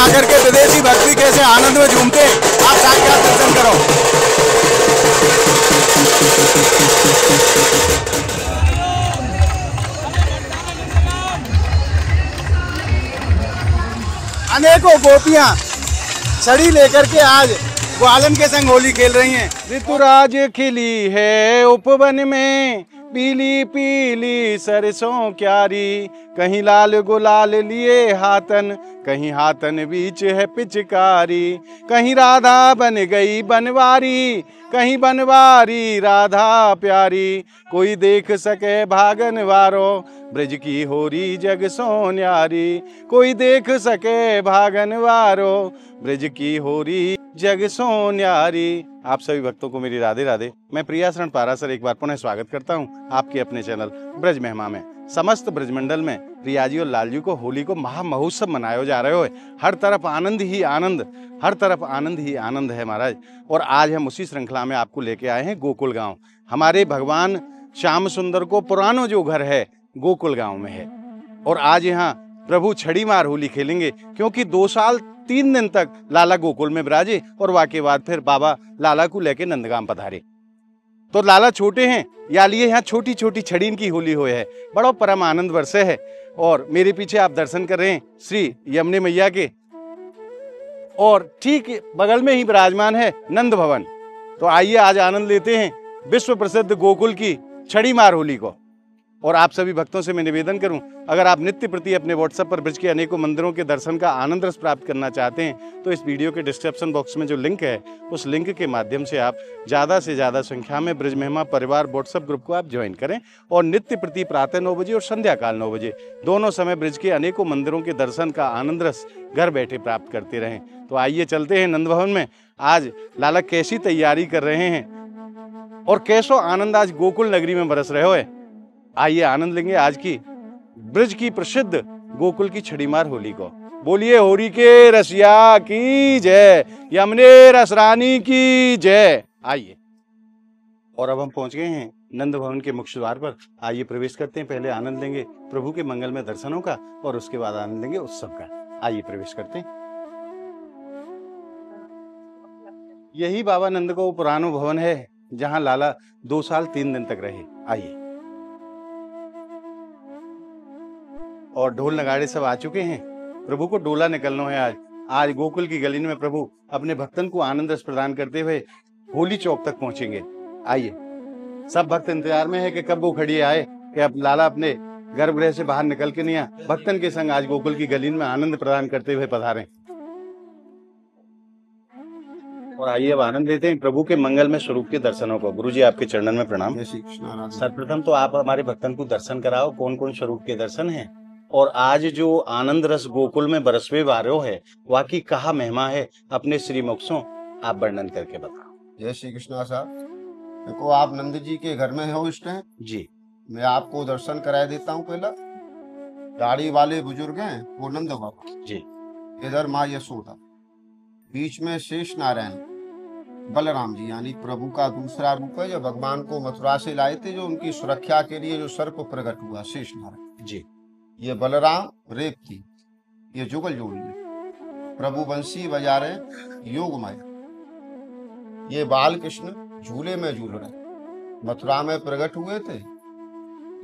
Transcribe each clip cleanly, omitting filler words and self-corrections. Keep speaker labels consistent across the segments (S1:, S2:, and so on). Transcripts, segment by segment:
S1: आकर के विदेशी भक्ति कैसे आनंद में झूमते हैं, आप साक्षात दर्शन करो। अनेकों गोपियां छड़ी लेकर के आज ग्वालन के संग होली खेल रही हैं। ऋतुराज खिली है उपवन में, पीली पीली सरसों क्यारी, कहीं लाल गुलाल लिए हाथन, कहीं हाथन बीच है पिचकारी, कहीं राधा बन गई बनवारी, कहीं बनवारी राधा प्यारी, कोई देख सके भागन वारो, ब्रज की होरी जग सो न्यारी, कोई देख सके भागन वारो, ब्रज की होरी जग सो न्यारी। आप सभी भक्तों को मेरी राधे राधे। मैं प्रिया शरण पारासर एक बार पुनः स्वागत करता हूं आपके अपने चैनल ब्रज महिमा में। समस्त ब्रजमंडल में प्रिया जी और लाल जी को होली को महा महोत्सव मनाया जा रहे हो। हर तरफ आनंद ही आनंद, हर तरफ आनंद ही आनंद है महाराज। और आज हम उसी श्रृंखला में आपको लेके आए हैं गोकुल गांव। हमारे भगवान श्याम सुंदर को पुरानो जो घर है गोकुल गांव में है। और आज यहाँ प्रभु छड़ी मार होली खेलेंगे, क्योंकि 2 साल 3 दिन तक लाला गोकुल में विराजे और वाके बाद फिर बाबा लाला को लेके नंदगाम पधारे। तो लाला छोटे हैं, या लिए यहाँ छोटी छोटी छड़ी इनकी होली हुई है। बड़ो परम आनंद वर्षे है। और मेरे पीछे आप दर्शन कर रहे हैं श्री यमुने मैया के, और ठीक बगल में ही विराजमान है नंद भवन। तो आइए आज आनंद लेते हैं विश्व प्रसिद्ध गोकुल की छड़ी मार होली को। और आप सभी भक्तों से मैं निवेदन करूं, अगर आप नित्य प्रति अपने व्हाट्सएप पर ब्रज के अनेकों मंदिरों के दर्शन का आनंद रस प्राप्त करना चाहते हैं, तो इस वीडियो के डिस्क्रिप्शन बॉक्स में जो लिंक है उस लिंक के माध्यम से आप ज़्यादा से ज़्यादा संख्या में ब्रज महिमा परिवार व्हाट्सएप ग्रुप को आप ज्वाइन करें। और नित्य प्रति प्रातः 9 बजे और संध्या काल 9 बजे दोनों समय ब्रज के अनेकों मंदिरों के दर्शन का आनंद रस घर बैठे प्राप्त करते रहें। तो आइए चलते हैं नंद भवन में। आज लाला कैसी तैयारी कर रहे हैं और कैसो आनंद आज गोकुल नगरी में बरस रहे हो। आइए आनंद लेंगे आज की ब्रज की प्रसिद्ध गोकुल की छड़ीमार होली को। बोलिए होरी के रसिया की जय, यमुने रसरानी की जय। आइए, और अब हम पहुंच गए हैं नंद भवन के मुख्य द्वार पर। आइए प्रवेश करते हैं। पहले आनंद लेंगे प्रभु के मंगलमय दर्शनों का और उसके बाद आनंद लेंगे उत्सव का। आइए प्रवेश करते हैं। यही बाबा नंद को पुरानो भवन है जहां लाला 2 साल 3 दिन तक रहे। आइए, और ढोल नगाड़े सब आ चुके हैं। प्रभु को डोला निकलना है आज। आज गोकुल की गली में प्रभु अपने भक्तन को आनंद रस प्रदान करते हुए होली चौक तक पहुंचेंगे। आइए, सब भक्त इंतजार में है कि कब वो खड़ी आए कि अब लाला अपने गर्भगृह से बाहर निकल के नहीं आ, भक्तन के संग आज गोकुल की गली में आनंद प्रदान करते हुए पधारें। और आइए अब आनंद लेते हैं प्रभु के मंगलमय स्वरूप के दर्शनों को। गुरु जी आपके चरणन में प्रणाम। सर्वप्रथम तो आप हमारे भक्तन को दर्शन कराओ, कौन कौन स्वरूप के दर्शन है, और आज जो आनंद रस गोकुल में बरसवे वारो है वाकई कहा महिमा है, अपने श्री मुखों आप वर्णन करके बताओ।
S2: जय श्री कृष्णा साहब। देखो, आप नंद जी के घर में हो इस टाइम
S1: जी।
S2: मैं आपको दर्शन करा देता हूँ। पहला दाढ़ी वाले बुजुर्ग हैं वो नंद बाबा
S1: जी,
S2: इधर माँ यशोदा, बीच में शेष नारायण बलराम जी, यानी प्रभु का दूसरा रूप है जो भगवान को मथुरा से लाए थे, जो उनकी सुरक्षा के लिए जो सर्प प्रकट हुआ, शेष नारायण
S1: जी।
S2: ये बलराम रेवती, ये जुगल जोड़ी है। प्रभु बंसी बजा रहे योग माया। ये बाल कृष्ण झूले में झूल रहे, मथुरा में प्रकट हुए थे।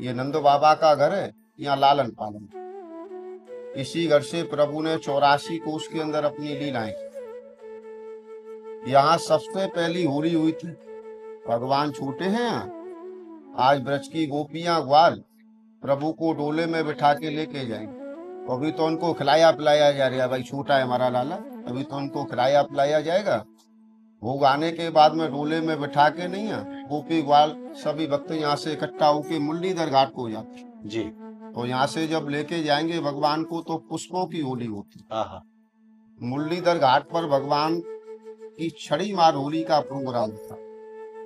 S2: ये नंद बाबा का घर है, यहाँ लालन पालन। इसी घर से प्रभु ने 84 कोष के अंदर अपनी लीलाएं की। यहाँ सबसे पहली होली हुई थी। भगवान छोटे हैं। आज ब्रज की गोपियां ग्वाल प्रभु को डोले में बिठा के लेके जाएंगे। अभी तो उनको खिलाया पिलाया जा रहा है, भाई छोटा है हमारा लाला, अभी तो उनको खिलाया पिलाया जाएगा। भोग आने के बाद में डोले में बिठा के नहीं है, गोपी ग्वाल सभी भक्त यहाँ से इकट्ठा होके मुरलीधर घाट को जाते
S1: जी।
S2: तो यहाँ से जब लेके जाएंगे भगवान को तो पुष्पों की होली होती। मुरलीधर घाट पर भगवान की छड़ी मार होली का प्रोग्राम था।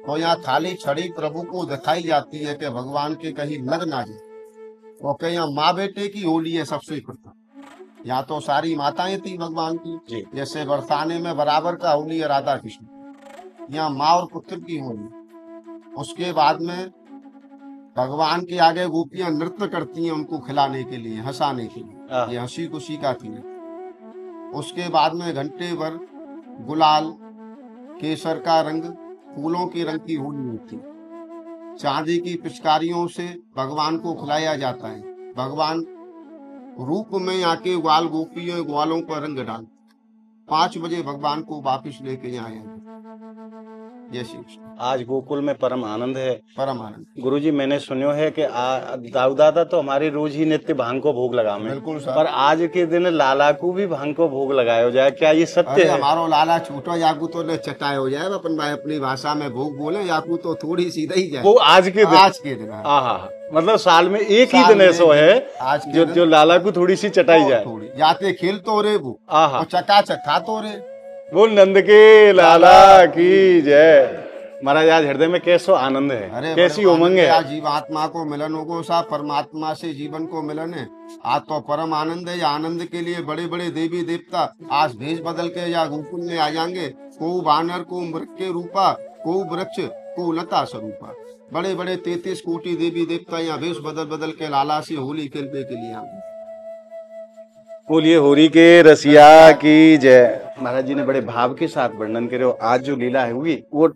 S2: तो यहाँ खाली छड़ी प्रभु को दिखाई जाती है कि भगवान के कहीं लग ना जाए। तो क्या यहाँ माँ बेटे की होली है सबसे प्रथम। यहाँ तो सारी माताएं थी भगवान की, जैसे बरसाने में बराबर का होली है राधा कृष्ण। यहाँ माँ और पुत्र की होली। उसके बाद में भगवान के आगे गोपियां नृत्य करती हैं उनको खिलाने के लिए, हंसाने के लिए। ये हंसी खुशी का थी। उसके बाद में घंटे भर गुलाल, केसर का रंग, फूलों के रंग की होली होती है। चांदी की पिचकारियों से भगवान को खिलाया जाता है। भगवान रूप में आके ग्वाल गोपियों ग्वालों पर रंग डाल 5 बजे भगवान को वापिस लेके यहाँ आए। जय श्री कृष्ण।
S1: आज गोकुल में परम आनंद है।
S2: परम आनंद।
S1: गुरुजी, मैंने सुनियो है कि दाऊ दादा तो हमारे रोज ही नित्य भांग को भोग लगावे।
S2: बिल्कुल सर।
S1: पर आज के दिन लाला को भी भांग को भोग लगाया जाए, क्या ये सत्य है?
S2: हमारो लाला छूटो याकू तो न चटाए हो जाए, अपन भाई अपनी भाषा में भोग बोले, याकू तो थोड़ी सीधा ही जाए।
S1: वो आज के दिन,
S2: आज के दिन
S1: मतलब साल में एक ही दिन ऐसा है
S2: आज
S1: जो लाला को थोड़ी सी चटाई जाए।
S2: थोड़ी जाते खेल तो रे वो चका चखा तो रे।
S1: बोल नंद के लाला की जय। महाराज, आज हृदय में कैसो आनंद है, कैसी उमंग है।
S2: आज जीवात्मा को मिलन होगो सा, परमात्मा से जीवन को मिलन है। आज तो परम आनंद है। आनंद के लिए बड़े बड़े देवी देवता आज भेष बदल के या गोकुल में आ जाएंगे। को बानर, को मृग के रूपा, को वृक्ष, को लता स्वरूपा। बड़े बड़े 33 कोटि देवी देवता यहाँ भेष बदल बदल के लाला से होली खेलने के लिए आएंगे।
S1: बोलिए होरी के रसिया की जय। महाराज जी ने बड़े भाव के साथ वर्णन करे। आज जो लीला है हुई वो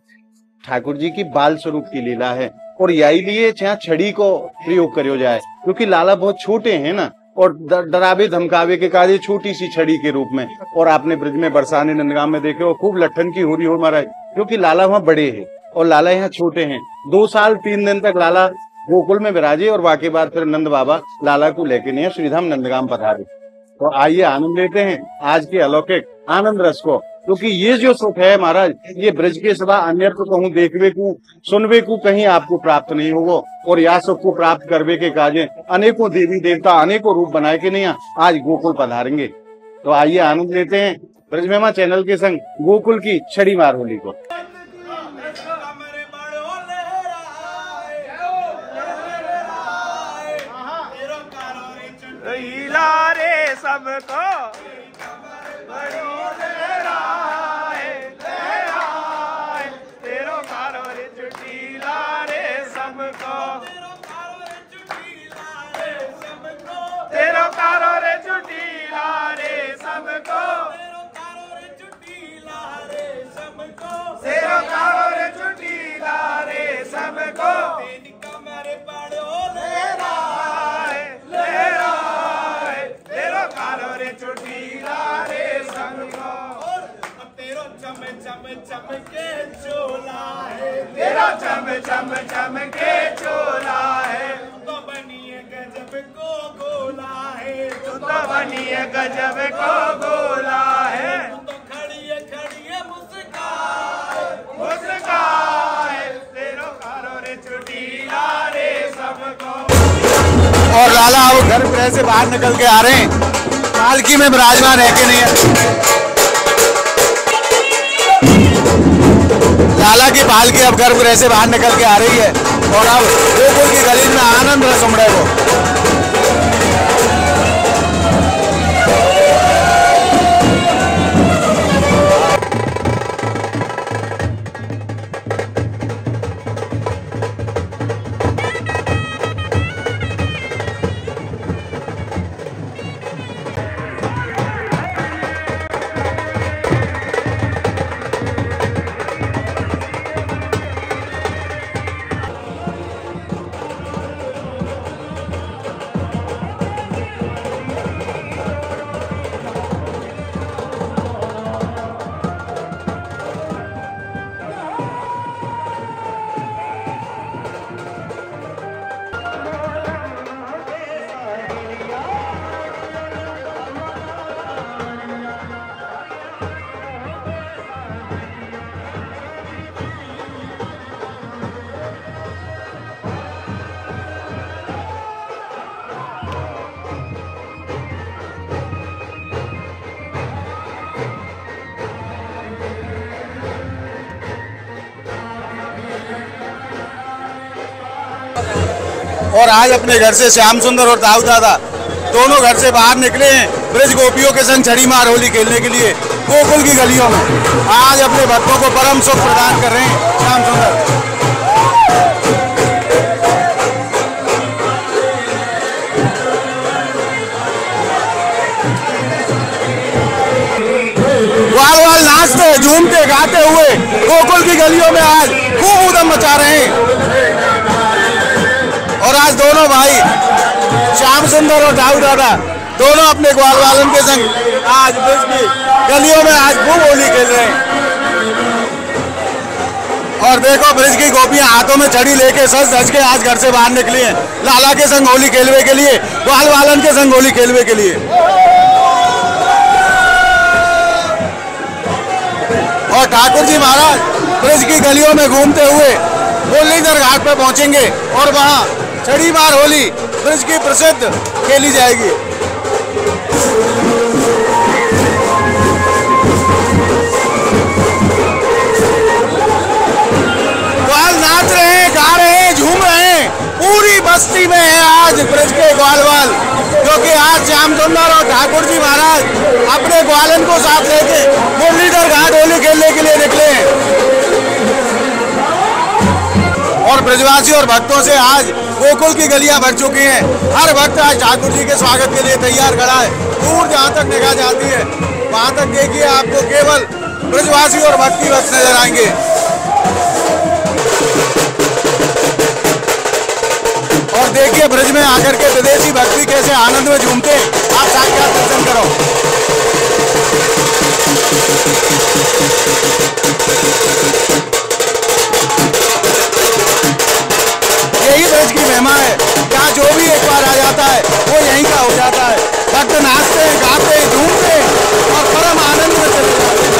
S1: ठाकुर जी की बाल स्वरूप की लीला है, और यही लिए चाहे छड़ी को प्रयोग करो जाए, क्योंकि लाला बहुत छोटे हैं ना, और डरावे धमकावे के कार्य छोटी सी छड़ी के रूप में। और आपने ब्रज में बरसाने नंदगांव में देखे हो खूब लट्ठन की होरी हो महाराज, क्योंकि लाला वहाँ बड़े हैं और लाला यहाँ छोटे हैं। 2 साल 3 दिन तक लाला गोकुल में विराजे, और वाके बाद फिर नंद बाबा लाला को लेके नहीं श्रीधाम नंदगांव पधारे। तो आइए आनंद लेते हैं आज के अलौकिक आनंद रस को, क्योंकि ये जो सुख है महाराज, ये ब्रज के सिवा अन्य तो कहूँ देखवे को सुनवे को कहीं आपको प्राप्त नहीं होगा। और यह सुख को प्राप्त करवे के काजे अनेकों देवी देवता अनेकों रूप बनाए के नहीं आज गोकुल पधारेंगे। तो आइए आनंद लेते हैं ब्रज महिमा चैनल के संग गोकुल की छड़ी मार होली को।
S3: सबको तेरो कारो रे चुटीला रे सबको, तेरो कारो रे चुटीला रे सबको, तेरो कारो रे चुटीला रे सबको। चमके चोला है तेरा, चम चम चम के चोला है। तो बनिए गजब को गोला है, तो बनिए गजब को गोला है। तो खड़िए खड़िए मुस्काए मुस्काए, तेरो कारो रे चुटीला रे सबको।
S1: और लाला अब घर गृह से बाहर निकल के आ रहे हैं, पालकी में विराजमान है कि नहीं है। लाला की पालकी अब गर्भगृह से बाहर निकल के आ रही है, और अब गोकुल की गली में आनंद रस उमड़े को। और आज अपने घर से श्याम सुंदर और दाऊ दादा दोनों घर से बाहर निकले हैं ब्रज गोपियों के संग छड़ी मार होली खेलने के लिए गोकुल की गलियों में। आज अपने भक्तों को परम सुख प्रदान कर रहे हैं श्याम सुंदर। झूमते गाते हुए गोकुल की गलियों में आज खूब ऊधम मचा रहे हैं। और आज दोनों भाई श्याम सुंदर और दाऊ दादा दोनों अपने ग्वाल वालन के संग आज ब्रज की गलियों में आज खूब होली खेल रहे हैं। और देखो ब्रज की गोपियां हाथों में छड़ी लेके सज धज के आज घर से बाहर निकली हैं लाला के संग होली खेलने के लिए, ग्वाल वालन के संग होली खेलने के लिए। और ठाकुर जी महाराज ब्रज की गलियों में घूमते हुए मुरलीधर घाट पर पहुंचेंगे और वहां छड़ी मार होली ब्रज की प्रसिद्ध खेली जाएगी। ग्वाल नाच रहे हैं, गा रहे हैं, झूम रहे हैं, पूरी बस्ती में है आज ब्रज के ग्वाल वाल, क्योंकि आज श्याम सुंदर और ठाकुर जी महाराज अपने ग्वालन को साथ लेके मुरलीधर घाट होली खेलने के लिए निकले हैं। और ब्रजवासी और भक्तों से आज गोकुल की गलियां भर चुकी हैं। हर भक्त आज ठाकुर जी के स्वागत के लिए तैयार खड़ा है। दूर जहां तक निगाह जाती है वहां तक देखिए आपको केवल ब्रजवासी और भक्ति भक्त नजर आएंगे। और देखिए ब्रज में आकर के विदेशी भक्ति कैसे आनंद में झूमते हैं, आप साक्षात दर्शन करो। यही ब्रज की महिमा है, यहाँ जो भी एक बार आ जाता है वो यहीं का हो जाता है। भक्त नाचते हैं, गाते हैं, झूमते हैं और परम आनंद में चले जाते हैं।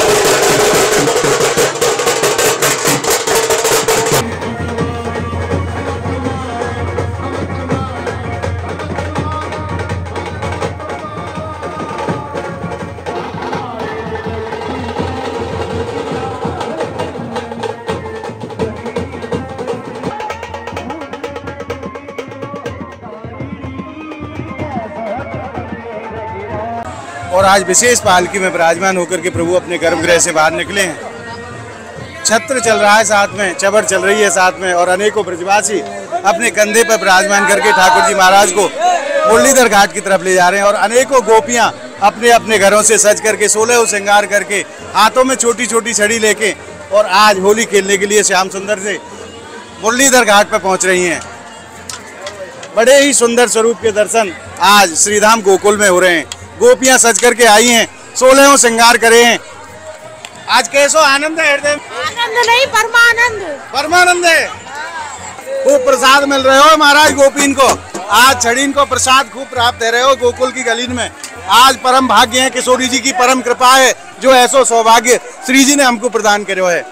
S1: और आज विशेष पालकी में विराजमान होकर के प्रभु अपने गर्भगृह से बाहर निकले हैं। छत्र चल रहा है साथ में, चबर चल रही है साथ में और अनेकों ब्रजवासी अपने कंधे पर विराजमान करके ठाकुर जी महाराज को मुरलीधर घाट की तरफ ले जा रहे हैं। और अनेकों गोपियां अपने अपने घरों से सज करके 16 श्रृंगार करके हाथों में छोटी छोटी छड़ी लेके और आज होली खेलने के लिए श्याम सुंदर से मुरलीधर घाट पर पहुंच रही हैं। बड़े ही सुंदर स्वरूप के दर्शन आज श्रीधाम गोकुल में हो रहे हैं। गोपियां सज करके आई हैं, 16 श्रृंगार करे हैं। आज कैसो आनंद है हृदय?
S4: आनंद नहीं, परमानंद।
S1: परमानंद है। खूब प्रसाद मिल रहे हो महाराज गोपीन को, आज छड़ीन को प्रसाद खूब प्राप्त दे रहे हो गोकुल की गलीन में। आज परम भाग्य है, किशोरी जी की परम कृपा है, जो ऐसो सौभाग्य श्री जी ने हमको प्रदान करो है।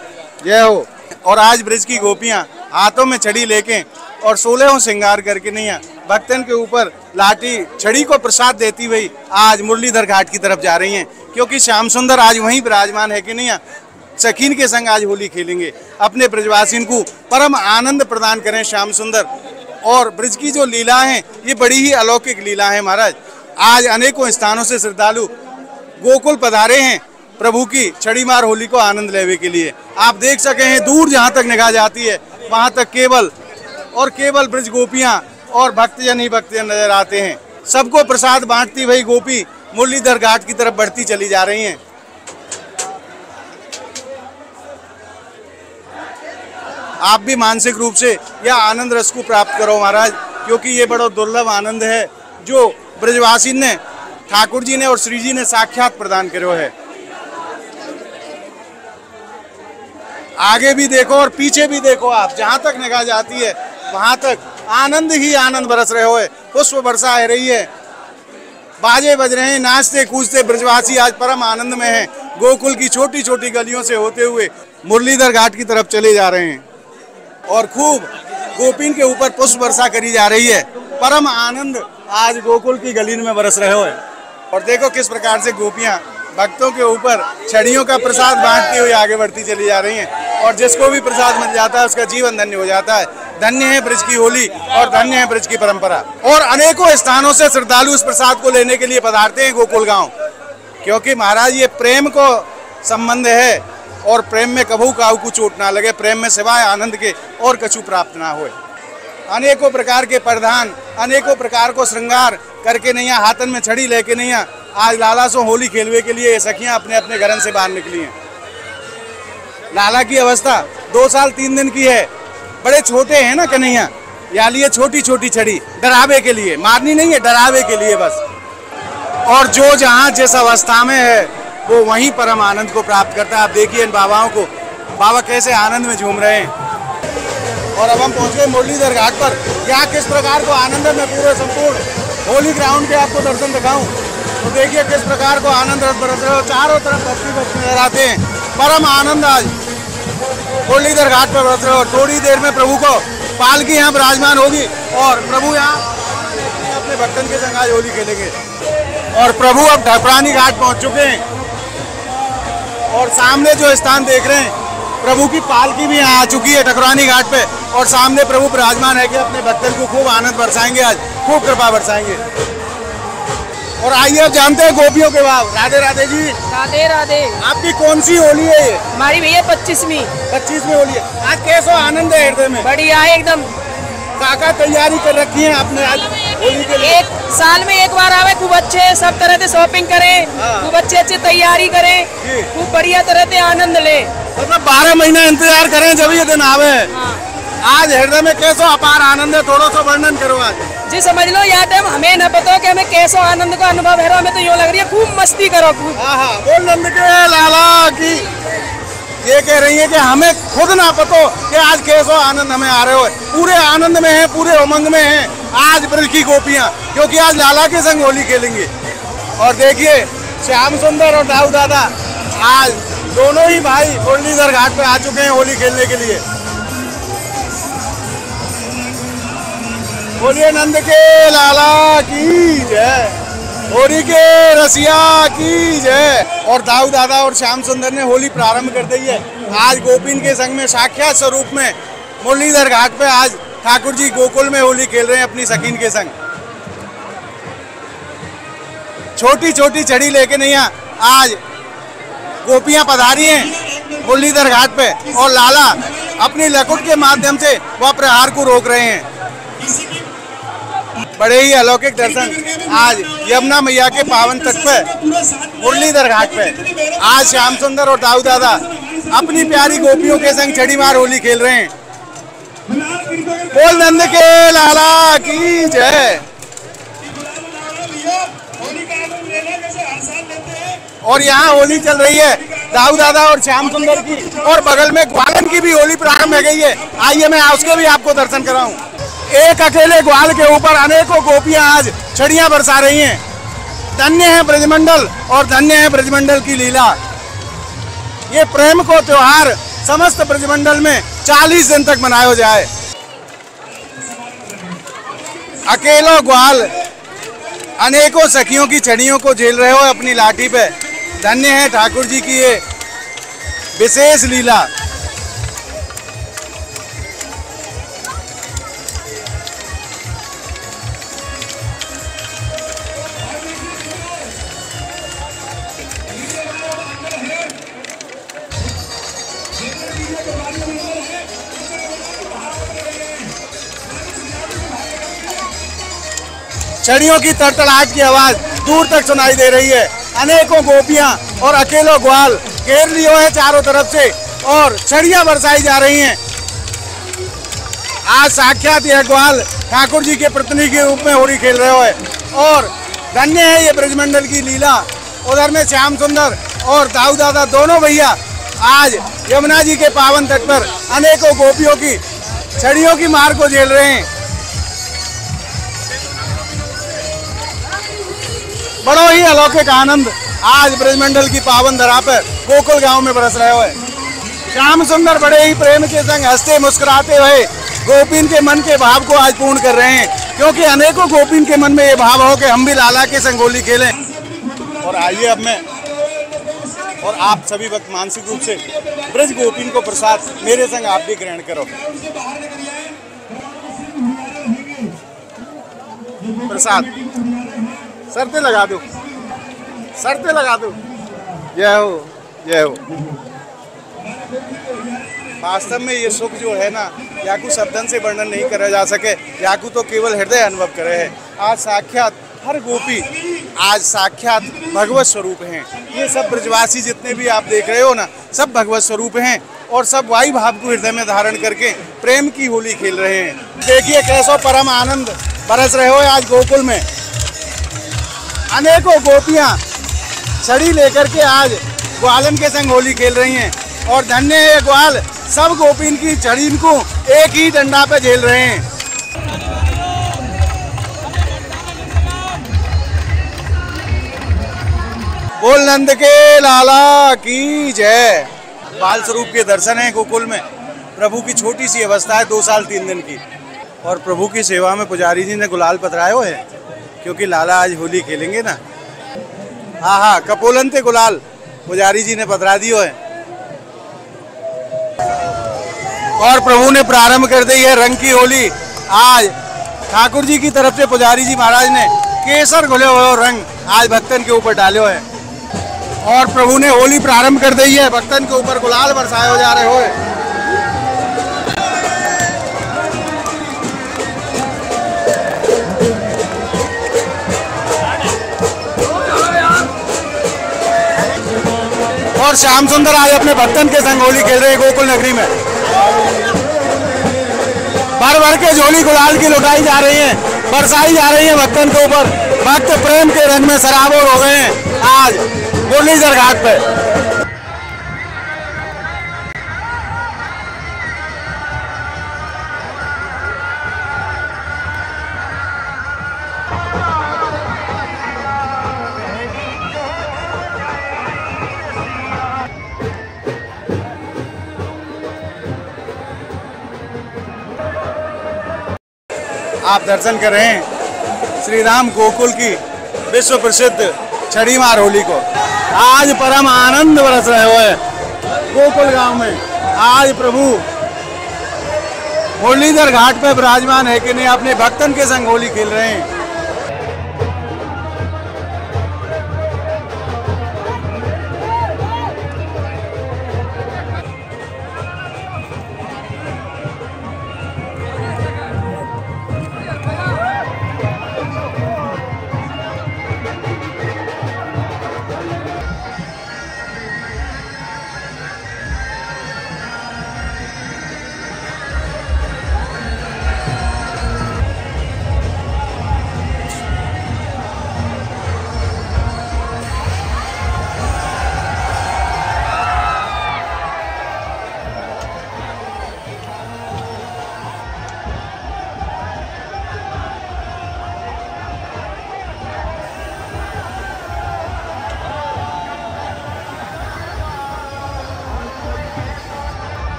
S1: जय हो। और आज ब्रज की गोपियां हाथों में छड़ी लेके और 16 श्रृंगार करके नहीं भक्तन के ऊपर लाठी छड़ी को प्रसाद देती हुई आज मुरलीधर घाट की तरफ जा रही हैं, क्योंकि श्याम सुंदर आज वहीं विराजमान है कि नहीं, सखीन के संग आज होली खेलेंगे। अपने ब्रजवासियों को परम आनंद प्रदान करें श्याम सुंदर। और ब्रज की जो लीला है ये बड़ी ही अलौकिक लीला है महाराज। आज अनेकों स्थानों से श्रद्धालु गोकुल पधारे हैं प्रभु की छड़ी मार होली को आनंद लेने के लिए। आप देख सके हैं दूर जहाँ तक निगाह जाती है वहाँ तक केवल और केवल ब्रज गोपियाँ और भक्तजन ही भक्तजन नजर आते हैं। सबको प्रसाद बांटती वही गोपी मुरलीधर घाट की तरफ बढ़ती चली जा रही हैं। आप भी मानसिक रूप से यह आनंद रस को प्राप्त करो महाराज, क्योंकि ये बड़ा दुर्लभ आनंद है जो ब्रजवासी ने, ठाकुर जी ने और श्री जी ने साक्षात प्रदान करो है। आगे भी देखो और पीछे भी देखो, आप जहाँ तक निगाह जाती है वहाँ तक आनंद ही आनंद बरस रहे हो, पुष्प वर्षा आ रही है, बाजे बज रहे हैं, नाचते कूदते ब्रजवासी आज परम आनंद में हैं। गोकुल की छोटी छोटी गलियों से होते हुए मुरलीधर घाट की तरफ चले जा रहे हैं और खूब गोपीन के ऊपर पुष्प वर्षा करी जा रही है। परम आनंद आज गोकुल की गली में बरस रहे हो। और देखो किस प्रकार से गोपियां भक्तों के ऊपर छड़ियों का प्रसाद बांटती हुई आगे बढ़ती चली जा रही हैं। और जिसको भी प्रसाद मिल जाता है उसका जीवन धन्य हो जाता है। धन्य है ब्रज की होली और धन्य है ब्रज की परंपरा। और अनेकों स्थानों से श्रद्धालु इस प्रसाद को लेने के लिए पधारते हैं गोकुल गांव, क्योंकि महाराज ये प्रेम को संबंध है और प्रेम में कभू काऊ को चोट ना लगे, प्रेम में सिवाय आनंद के और कछु प्राप्त ना हो। अनेकों प्रकार के परिधान, अनेकों प्रकार को श्रृंगार करके नैया हाथन में छड़ी लेके नैया आज लाला सो होली खेलवे के लिए सखियां अपने अपने घरन से बाहर निकली हैं। लाला की अवस्था 2 साल 3 दिन की है, बड़े छोटे हैं ना कन्हैया, या लिए छोटी छोटी छड़ी डरावे के लिए, मारनी नहीं है, डरावे के लिए बस। और जो जहाँ जिस अवस्था में है वो वहीं परम आनंद को प्राप्त करता है। आप देखिए इन बाबाओं को, बाबा कैसे आनंद में झूम रहे हैं। और अब हम पहुँच गए मुरलीधर घाट पर। यहाँ किस प्रकार को आनंद है, मैं पूरे संपूर्ण होली ग्राउंड के आपको दर्शन दिखाऊं तो देखिए किस प्रकार को आनंद रस बरस रहे हो, चारों तरफ भक्ति भक्ति नजर आते हैं। परम आनंद आज मुरलीधर घाट पर बरस रहे हो। थोड़ी देर में प्रभु को पालकी यहाँ विराजमान होगी और प्रभु यहाँ अपने भक्तन के संग आज होली खेलेंगे। और प्रभु अब ठाकुरानी घाट पहुँच चुके हैं और सामने जो स्थान देख रहे हैं, प्रभु की पालकी भी यहाँ आ चुकी है ठाकुरानी घाट पे और सामने प्रभु विराजमान है कि अपने भक्तन को खूब आनंद बरसाएंगे, आज खूब कृपा बरसाएंगे। और आइए अब जानते हैं गोपियों के भाव। राधे राधे जी।
S4: राधे राधे।
S1: आपकी कौन सी होली है ये?
S4: हमारी भैया 25वीं।
S1: 25वीं होली है। आज कैसा आनंद है हृदय में?
S4: बढ़िया है एकदम।
S1: काका तैयारी कर रखी है आपने आज होली के लिए?
S4: 1 साल में 1 बार आवे, खूब अच्छे सब तरह से शॉपिंग करें, खूब अच्छे तैयारी करें, खूब बढ़िया तरह से आनंद ले।
S1: मतलब 12 महीना इंतजार करें जब ये दिन आवे। आज हृदय में कैसा अपार आनंद है, थोड़ा सा वर्णन करो आज
S4: जी। समझ लो यार टाइम हमें न पता कि हमें कैसा आनंद का अनुभव है, हमें तो यूँ लग रही है खूब मस्ती करो खूब।
S1: बोल नंद के लाला की। ये कह रही है कि हमें खुद ना पता कि आज कैसा आनंद हमें आ रहे हो, पूरे आनंद में है, पूरे उमंग में है आज ब्रज की गोपियां, क्योंकि आज लाला के संग होली खेलेंगे। और देखिए श्याम सुंदर और दाऊ दादा आज दोनों ही भाई मुरलीधर घाट पे आ चुके हैं होली खेलने के लिए। बोलिए नंद के लाला की जय, होली के रसिया की जय। और दाऊ दादा और श्याम सुंदर ने होली प्रारंभ कर दी है। आज गोपीन के संग में साक्षात स्वरूप में मुरलीधर घाट पे आज ठाकुर जी गोकुल में होली खेल रहे हैं अपनी सखीन के संग। छोटी छोटी छड़ी लेके नहीं आज गोपियां पधारी हैं मुरलीधर घाट पे और लाला अपनी लकुट के माध्यम से वह प्रहार को रोक रहे हैं। बड़े ही अलौकिक दर्शन आज यमुना मैया के पावन तट पे मुरलीधर घाट पे आज श्याम सुंदर और दाऊ दादा अपनी प्यारी गोपियों के संग छड़ी मार होली खेल रहे हैं। बोल नंद के लाला की जय। और यहाँ होली चल रही है दाऊ दादा और श्याम सुंदर की, और बगल में ग्वालन की भी होली प्रारंभ हो गई है। आइए मैं उसके भी आपको दर्शन कराऊं। एक अकेले ग्वाल के ऊपर अनेकों गोपियां आज छड़ियां बरसा रही हैं। धन्य है ब्रजमंडल और धन्य है ब्रजमंडल की लीला। ये प्रेम को त्योहार समस्त ब्रजमंडल में 40 दिन तक मनाया जाए। अकेलो ग्वाल अनेकों सखियों की छड़ियों को झेल रहे हो अपनी लाठी पे। धन्य है ठाकुर जी की ये विशेष लीला। छड़ियों की तड़तड़ाहट की आवाज दूर तक सुनाई दे रही है। अनेकों गोपियां और अकेलो ग्वाल घेर लियो है चारों तरफ से और छड़ियां बरसाई जा रही हैं। आज साक्षात यह ग्वाल ठाकुर जी के प्रतिनिधि के रूप में होली खेल रहे हो और धन्य है ये ब्रजमंडल की लीला। उधर में श्याम सुंदर और दाऊ दादा दोनों भैया आज यमुना जी के पावन तट पर अनेकों गोपियों की छड़ियों की मार को झेल रहे हैं। बड़ा ही अलौकिक आनंद आज ब्रजमंडल की पावन धरा पर गोकुल गांव में बरस रहे हुए। श्याम सुंदर बड़े ही प्रेम के संग हंसते मुस्कुराते हुए गोपीन के मन के भाव को आज पूर्ण कर रहे हैं, क्योंकि अनेकों गोपीन के मन में ये भाव हो कि हम भी लाला के संग होली खेलें। और आइए अब मैं और आप सभी वक्त मानसिक रूप से ब्रज गोपीन को प्रसाद मेरे संग आप भी ग्रहण करो। प्रसाद सर पे लगा दो, सर पे लगा दो। जय हो, जय हो। वास्तव में ये सुख जो है ना, याकू शब्दन से वर्णन नहीं करा जा सके, याकू तो केवल हृदय अनुभव करे है। आज साक्षात हर गोपी आज साक्षात भगवत स्वरूप हैं। ये सब ब्रजवासी जितने भी आप देख रहे हो ना, सब भगवत स्वरूप हैं। और सब वायु भाव को हृदय में धारण करके प्रेम की होली खेल रहे हैं। देखिए कैसो परम आनंद बरस रहे हो आज गोकुल में। अनेकों गोपियां छड़ी लेकर के आज ग्वालन के संग होली खेल रही हैं और धन्य है ग्वाल, सब गोपीन की छड़ी को एक ही डंडा पे झेल रहे हैं। बोल नंद के लाला की जय। बाल स्वरूप के दर्शन है गोकुल में। प्रभु की छोटी सी अवस्था है 2 साल 3 दिन की, और प्रभु की सेवा में पुजारी जी ने गुलाल पतराए हुए है, क्योंकि लाला आज होली खेलेंगे ना। हाँ, कपोलन ते गुलाल पुजारी जी ने पतरा दियो है। और प्रभु ने प्रारंभ कर दी है रंग की होली। आज ठाकुर जी की तरफ से पुजारी जी महाराज ने केसर घुले हुए रंग आज भक्तन के ऊपर डाले हुए हैं, और प्रभु ने होली प्रारंभ कर दी है। भक्तन के ऊपर गुलाल बरसाए हो जा रहे हो। और श्याम सुंदर आज अपने भक्तन के संग होली खेल रहे हैं गोकुल नगरी में। भर भर के झोली गुलाल की लुटाई जा रही है, बरसाई जा रही है भक्तन के ऊपर। भक्त प्रेम के रंग में सराबोर हो गए हैं आज मुरलीधर घाट पे। आप दर्शन कर रहे हैं श्री राम गोकुल की विश्व प्रसिद्ध छड़ी मार होली को। आज परम आनंद बरस रहे हुए गोकुल गांव में। आज प्रभु मुरलीधर घाट पे विराजमान है कि नहीं, अपने भक्तन के संग होली खेल रहे हैं।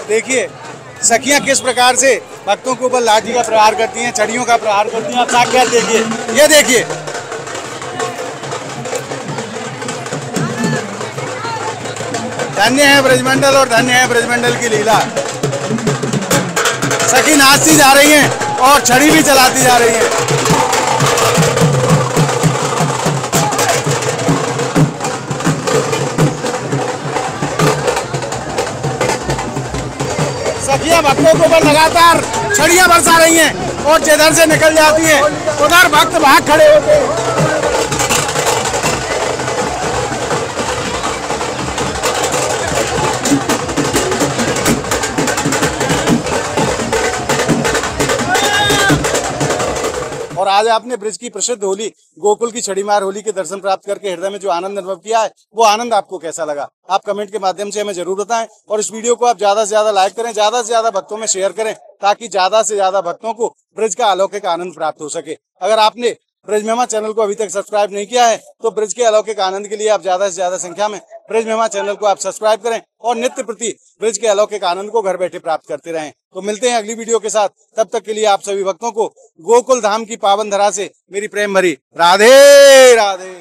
S1: देखिए सखियां किस प्रकार से भक्तों के ऊपर लाठी का प्रहार करती हैं, छड़ियों का प्रहार करती हैं। आप साक्षात देखिए, ये देखिए। धन्य है ब्रजमंडल और धन्य है ब्रजमंडल की लीला। सखी नाचती जा रही हैं और छड़ी भी चलाती जा रही हैं। सखियां भक्तों के ऊपर लगातार छड़ियां बरसा रही हैं और जिधर से निकल जाती हैं उधर भक्त भाग खड़े होते हैं। आज आपने ब्रिज की प्रसिद्ध होली गोकुल की छड़ीमार होली के दर्शन प्राप्त करके हृदय में जो आनंद अनुभव किया है, वो आनंद आपको कैसा लगा? आप कमेंट के माध्यम से हमें जरूर बताएं और इस वीडियो को आप ज्यादा से ज्यादा लाइक करें, ज्यादा से ज्यादा भक्तों में शेयर करें, ताकि ज्यादा से ज्यादा भक्तों को ब्रिज का अलौकिक आनंद प्राप्त हो सके। अगर आपने ब्रिज महिमा चैनल को अभी तक सब्सक्राइब नहीं किया है तो ब्रिज के अलौकिक आनंद के लिए आप ज्यादा से ज्यादा संख्या में ब्रिज महिमा चैनल को आप सब्सक्राइब करें और नित्य प्रति ब्रिज के अलौकिक आनंद को घर बैठे प्राप्त करते रहें। तो मिलते हैं अगली वीडियो के साथ, तब तक के लिए आप सभी भक्तों को गोकुल धाम की पावन धरा से मेरी प्रेम भरी राधे राधे।